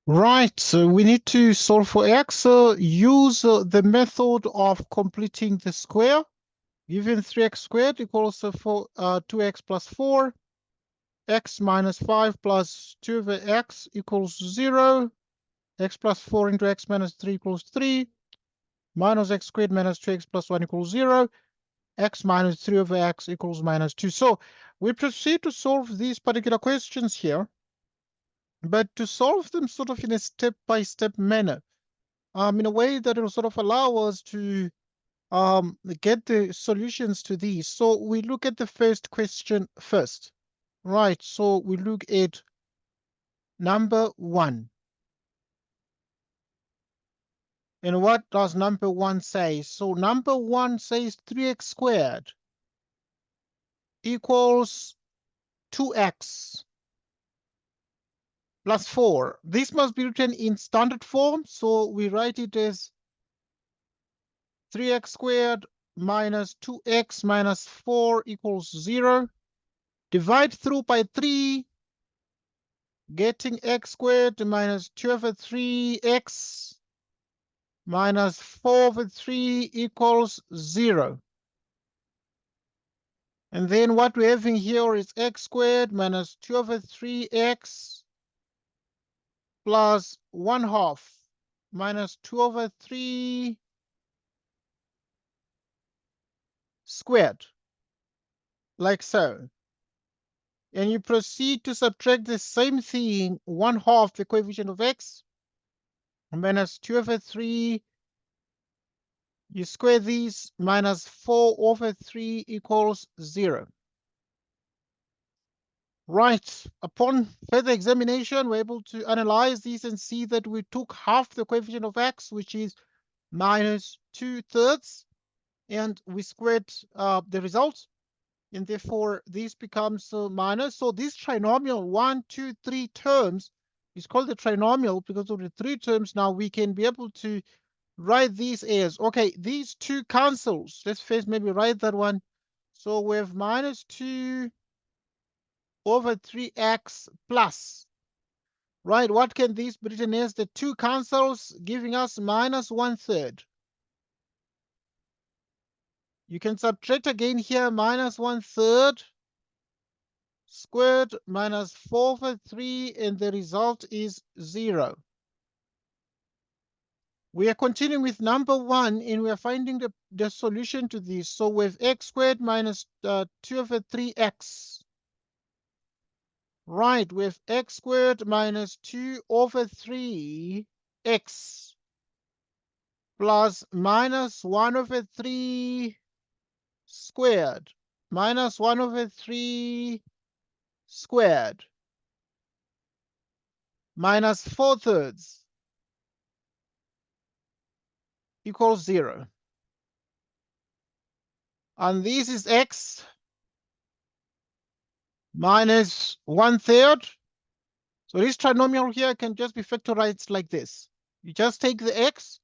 Right, so we need to solve for x. So use the method of completing the square. Given 3x squared equals 2x plus 4, x minus 5 plus 2 over x equals 0, x plus 4 into x minus 3 equals 3, minus x squared minus 2x plus 1 equals 0, x minus 3 over x equals minus 2. So we proceed to solve these particular questions here, but to solve them sort of in a step-by-step manner. In a way that will sort of allow us to get the solutions to these. So we look at the first question first. Right, so we look at number 1. And what does number 1 say? So number 1 says 3x squared equals 2x plus 4. This must be written in standard form, so we write it as 3x squared minus 2x minus 4 equals 0. Divide through by 3, getting x squared minus 2 over 3x minus 4 over 3 equals 0. And then what we're having here is x squared minus 2 over 3x plus 1/2 minus 2 over 3 squared, like so. And you proceed to subtract the same thing, 1/2 the coefficient of x minus 2 over 3. You square these, minus 4 over 3 equals 0. Right, upon further examination, we're able to analyze these and see that we took half the coefficient of x, which is minus 2/3, and we squared the result, and therefore this becomes minus. So this trinomial 1, 2, 3 terms is called the trinomial because of the 3 terms. Now we can be able to write these as, okay, these 2 cancels. Let's first maybe write that one. So we have minus 2 over 3x plus, right? What can these be written as? The 2 cancels, giving us minus 1/3. You can subtract again here, minus 1/3 squared minus 4 over 3, and the result is 0. We are continuing with number 1, and we are finding the solution to this. So we have x squared minus 2 over 3x. Right, we have x squared minus 2 over 3x plus minus 1 over 3 squared minus 1 over 3 squared minus 4/3 equals 0. And this is x minus 1/3. So this trinomial here can just be factorized like this. You just take the x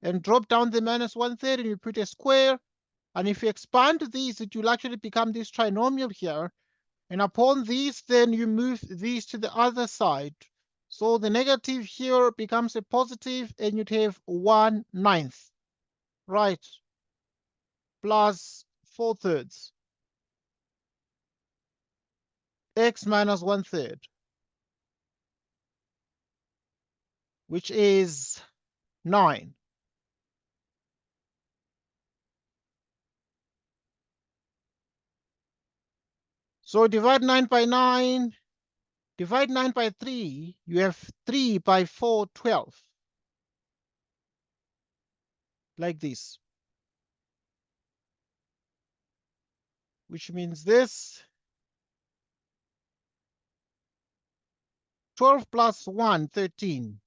and drop down the minus 1/3, and you put a square. And if you expand these, it will actually become this trinomial here. And upon these, then you move these to the other side. So the negative here becomes a positive, and you'd have 1/9, right? Plus 4/3. X minus 1/3, which is 9. So divide 9 by 9. Divide 9 by 3. You have 3 by 4, 12. Like this. Which means this. 12 plus 1, 13.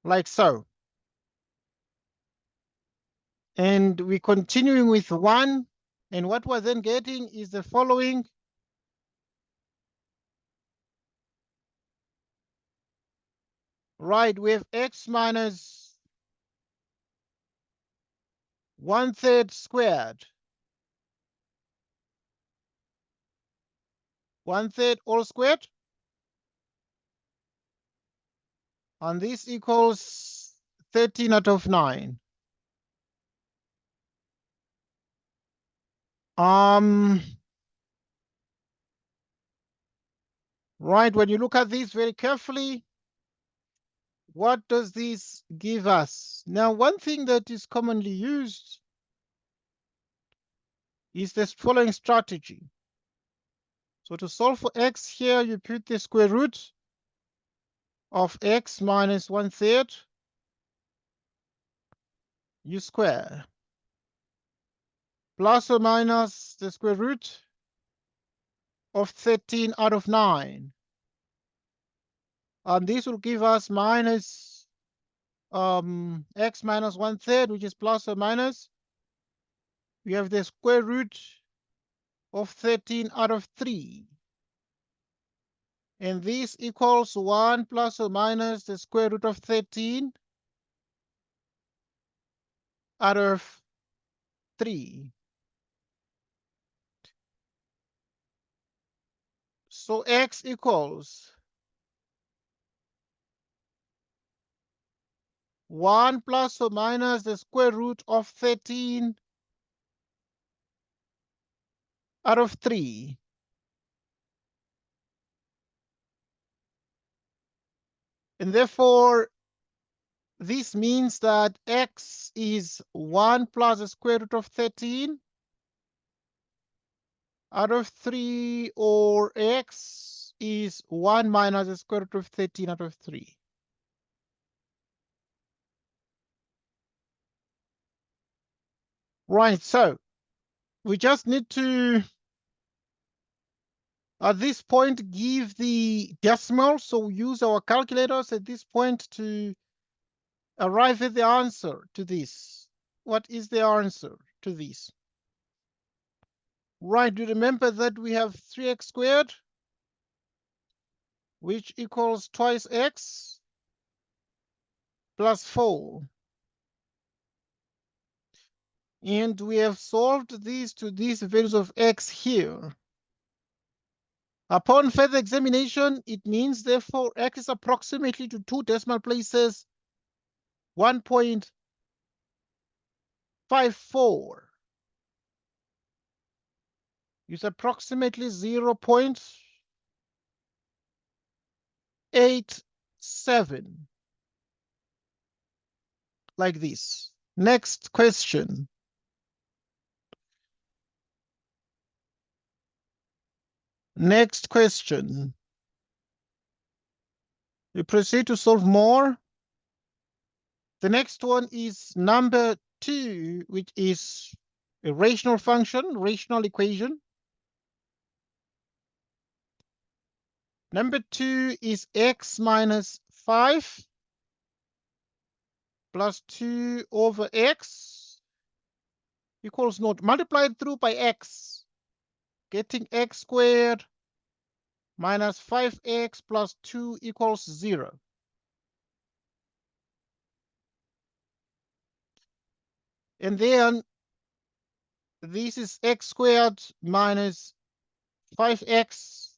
Like so. And we're continuing with 1. And what we're then getting is the following. Right, we have x minus 1/3 squared. 1/3 all squared. And this equals 13 out of 9. Right, when you look at this very carefully, what does this give us? Now, one thing that is commonly used is this following strategy. So to solve for x here, you put the square root of x minus 1/3, you square, plus or minus the square root of 13 out of 9. And this will give us minus x minus 1/3, which is plus or minus. We have the square root of 13 out of 3. And this equals 1 plus or minus the square root of 13 out of 3. So x equals 1 plus or minus the square root of 13 out of 3. And therefore, this means that x is 1 plus the square root of 13 out of 3, or x is 1 minus the square root of 13 out of 3. Right, so we just need to, at this point, give the decimal. So we use our calculators at this point to arrive at the answer to this. What is the answer to this? Right, you remember that we have 3x squared, which equals twice x plus 4. And we have solved these to these values of x here. Upon further examination, it means, therefore, x is approximately to 2 decimal places 1.54. It's approximately 0.87, like this. Next question. Next question. We proceed to solve more. The next one is number 2, which is a rational function, rational equation. Number 2 is x minus 5 plus 2 over x equals naught, multiplied through by x, getting x squared minus 5x plus 2 equals 0. And then this is x squared minus 5x.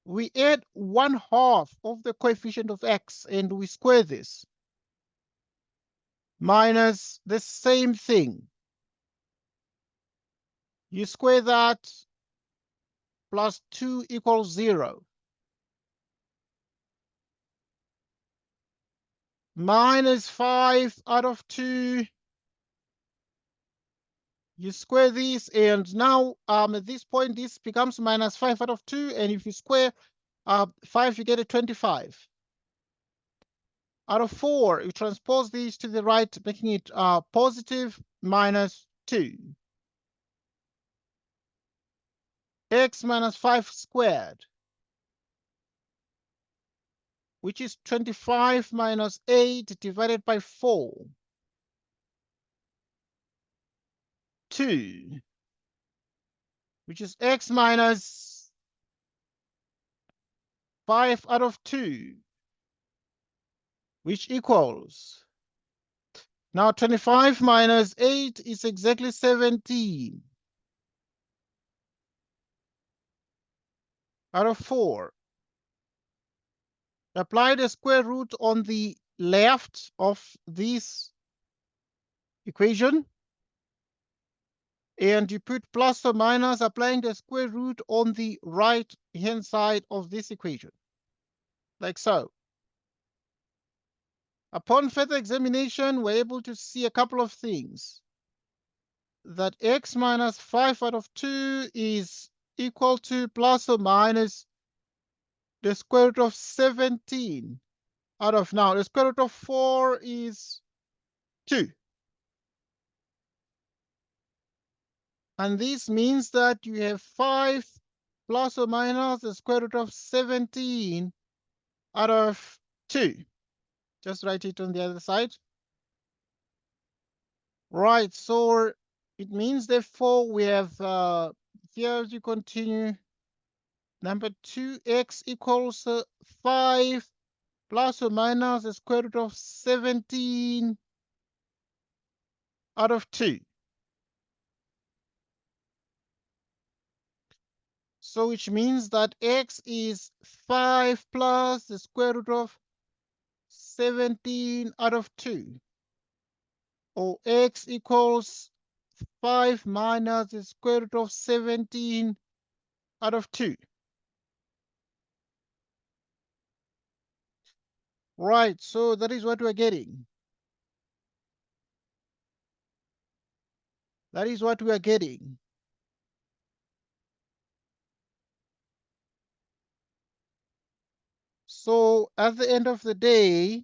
We add 1/2 of the coefficient of x and we square this, minus the same thing. You square that, plus 2 equals 0. Minus 5 out of 2. You square this, and now at this point, this becomes minus 5 out of 2. And if you square 5, you get a 25. Out of 4, you transpose these to the right, making it positive minus 2. X minus 5 squared, which is 25 minus 8 divided by 4. 2, which is x minus 5 out of 2, which equals, now 25 minus 8 is exactly 17 out of 4. Apply the square root on the left of this equation. And you put plus or minus, applying the square root on the right-hand side of this equation, like so. Upon further examination, we're able to see a couple of things. That x minus 5 out of 2 is equal to plus or minus the square root of 17 out of, now the square root of 4 is 2. And this means that you have 5 plus or minus the square root of 17 out of 2. Just write it on the other side. Right, so it means therefore we have, here as you continue, number 2x equals 5 plus or minus the square root of 17 out of 2. So which means that x is 5 plus the square root of 17 out of 2. Or x equals 5 minus the square root of 17 out of 2. Right, so that is what we're getting. That is what we are getting. So at the end of the day,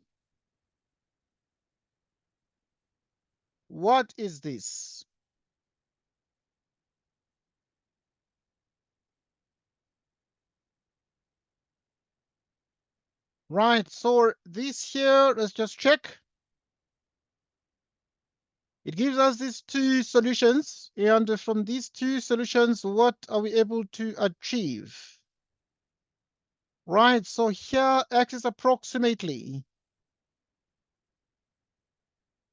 what is this? Right, so this here, let's just check. It gives us these two solutions, and from these two solutions, what are we able to achieve? Right, so here x is approximately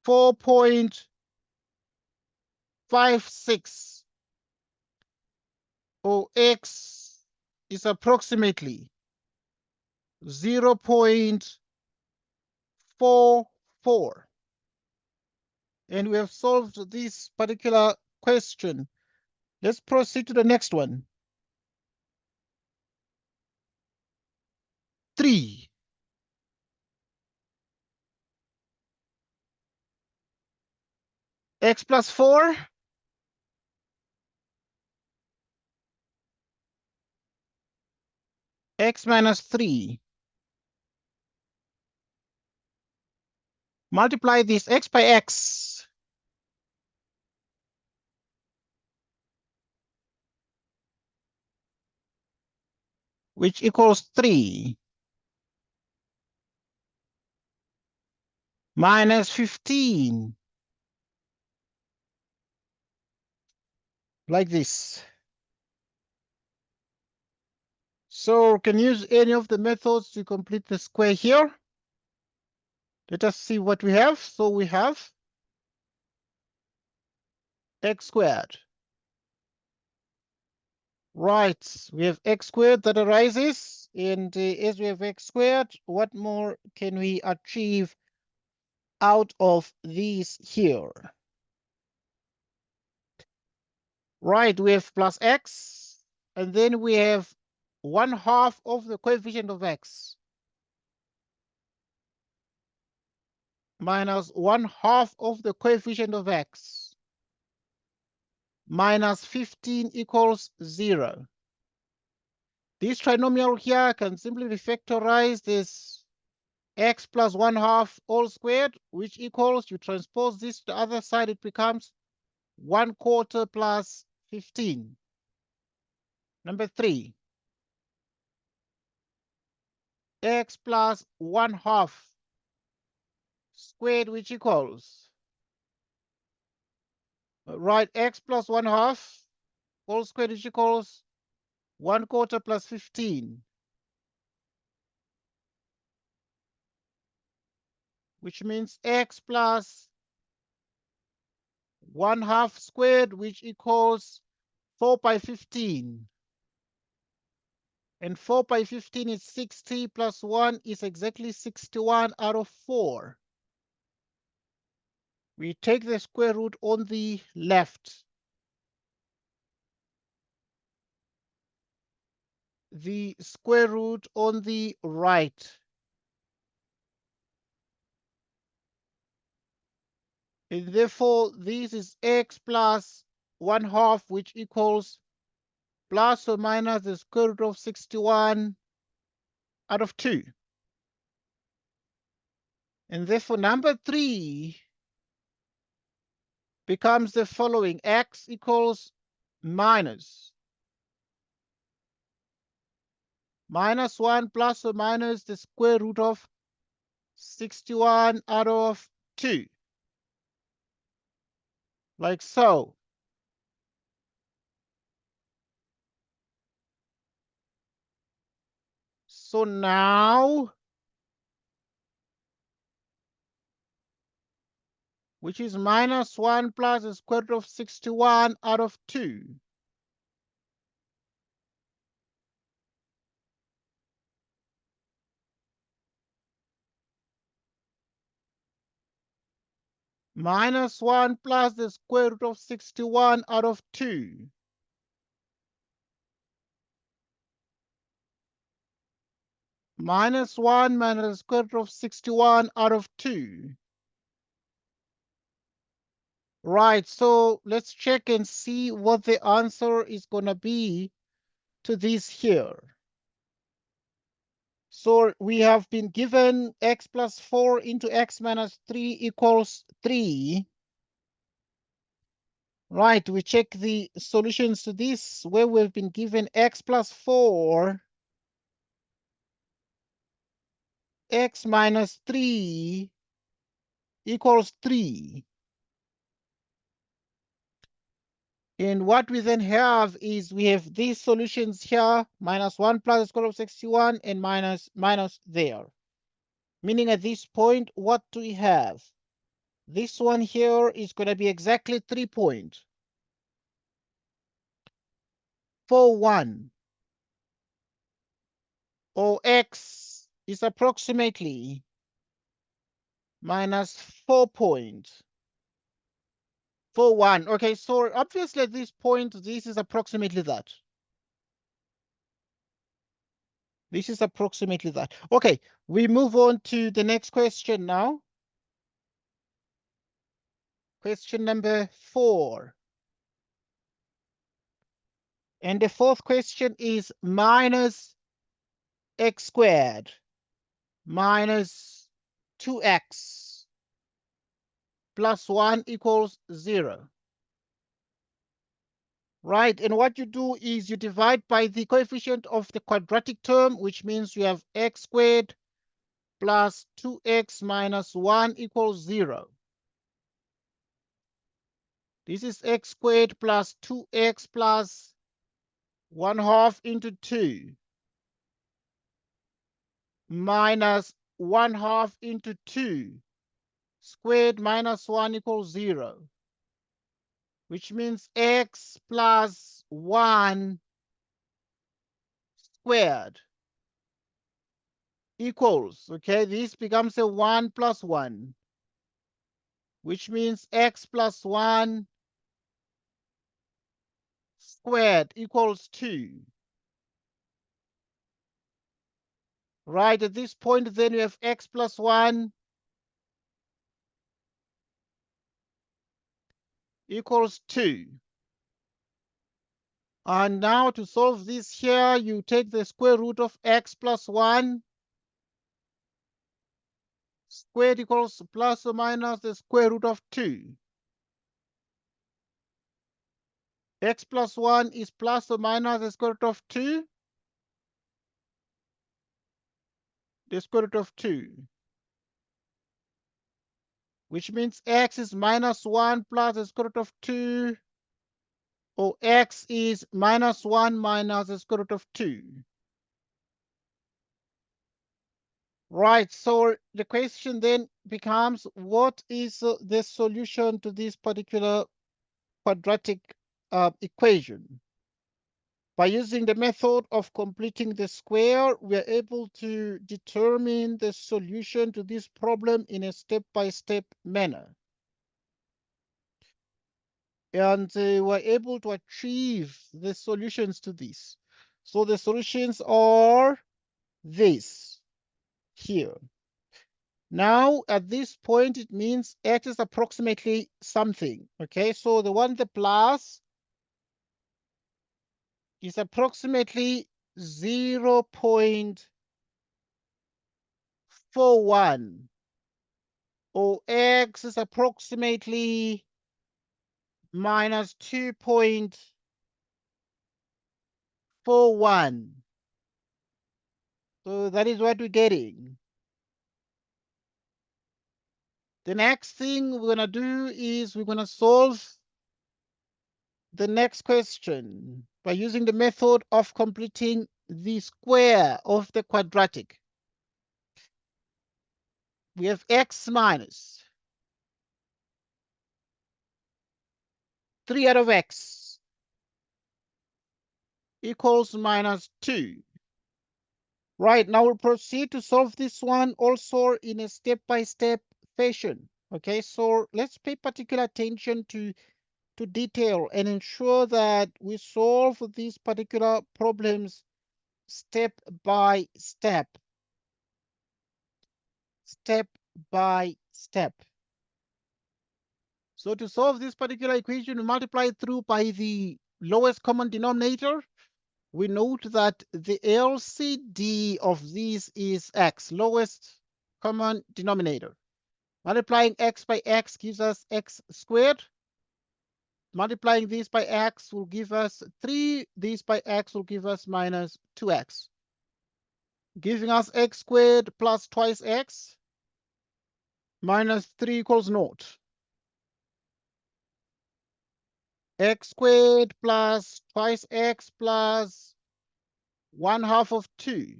4.56, or x is approximately 0.44. And we have solved this particular question. Let's proceed to the next one. 3. X plus 4 x minus 3. Multiply this x by x. Which equals 3. Minus 15. Like this. So we can use any of the methods to complete the square here. Let us see what we have. So we have x squared. Right, we have x squared that arises, and as we have x squared, what more can we achieve out of these here? Right, we have plus x, and then we have 1/2 of the coefficient of x minus 1/2 of the coefficient of x minus 15 equals 0. This trinomial here can simply be factorized as x plus 1/2 all squared, which equals, you transpose this to the other side, it becomes 1/4 plus 15. Number 3, x plus 1/2 squared, which equals, right, x plus 1/2 all squared, which equals 1/4 plus 15, which means x plus 1/2 squared, which equals 4 by 15. And 4 by 15 is 60 plus 1 is exactly 61 out of 4. We take the square root on the left. The square root on the right. And therefore, this is x plus 1/2, which equals plus or minus the square root of 61 out of 2. And therefore, number 3 becomes the following. X equals minus 1 plus or minus the square root of 61 out of 2. Like so. So now, which is minus 1 plus the square root of 61 out of 2. Minus 1 plus the square root of 61 out of 2. Minus 1 minus the square root of 61 out of 2. Right, so let's check and see what the answer is going to be to this here. So we have been given x plus 4 into x minus 3 equals 3. Right, we check the solutions to this where we've been given x plus 4, x minus 3 equals 3. And what we then have is we have these solutions here, minus 1 plus the square root of 61 and minus there. Meaning at this point, what do we have? This one here is going to be exactly 3.41. Or x is approximately minus 4.41. Okay, so obviously at this point, this is approximately that. This is approximately that. Okay, we move on to the next question now. Question number 4. And the fourth question is minus x squared minus 2x plus 1 equals 0. Right, and what you do is you divide by the coefficient of the quadratic term, which means you have x squared plus 2x minus 1 equals 0. This is x squared plus 2x plus 1/2 into 2 minus 1/2 into 2 squared minus 1 equals 0, which means x plus 1 squared equals, okay, this becomes a 1 plus 1, which means x plus 1 squared equals 2. Right, at this point, then we have x plus 1 equals 2. And now to solve this here, you take the square root of x plus 1 squared equals plus or minus the square root of 2. X plus 1 is plus or minus the square root of 2. The square root of 2. Which means x is minus 1 plus the square root of 2. Or x is minus 1 minus the square root of 2. Right, so the question then becomes, what is the solution to this particular quadratic equation? By using the method of completing the square, we are able to determine the solution to this problem in a step-by-step manner. And we're able to achieve the solutions to this. So the solutions are this here. Now, at this point, it means x is approximately something. Okay, so the one, the plus, is approximately 0.41, or x is approximately minus 2.41. So that is what we're getting. The next thing we're going to do is we're going to solve the next question by using the method of completing the square of the quadratic. We have x minus 3 out of x equals minus 2. Right, now we'll proceed to solve this one also in a step-by-step fashion. Okay, so let's pay particular attention to detail and ensure that we solve these particular problems step by step. Step by step. So to solve this particular equation, we multiply through by the lowest common denominator. We note that the LCD of these is x, lowest common denominator. Multiplying x by x gives us x squared. Multiplying this by x will give us 3. This by x will give us minus 2x. Giving us x squared plus twice x minus 3 equals 0. X squared plus twice x plus 1/2 of 2.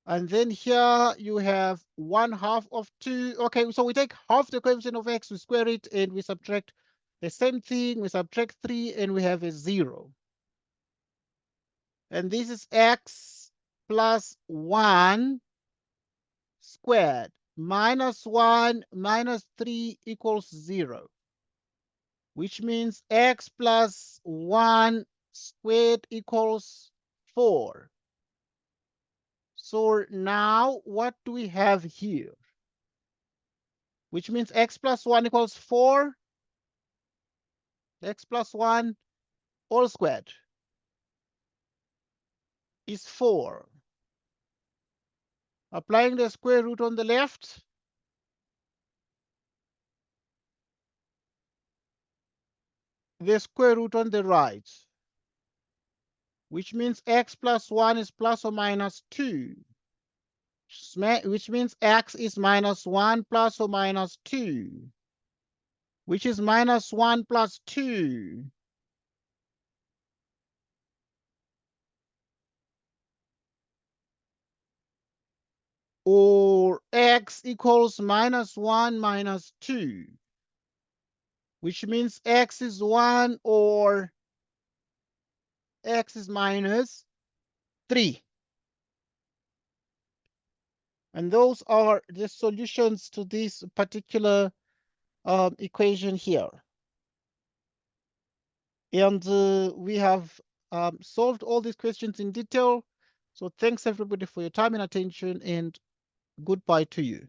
And then here you have 1/2 of 2. Okay, so we take half the coefficient of x, we square it, and we subtract the same thing. We subtract 3, and we have a 0. And this is x plus 1 squared minus 1 minus 3 equals 0, which means x plus 1 squared equals 4. So now what do we have here? Which means x plus 1 equals 4. X plus 1 all squared is 4. Applying the square root on the left, the square root on the right, which means x plus 1 is plus or minus 2, which means x is minus 1 plus or minus 2, which is minus 1 plus 2. Or x equals minus 1 minus 2, which means x is 1 or x is minus 3. And those are the solutions to this particular equation here. And we have solved all these questions in detail. So thanks everybody for your time and attention, and goodbye to you.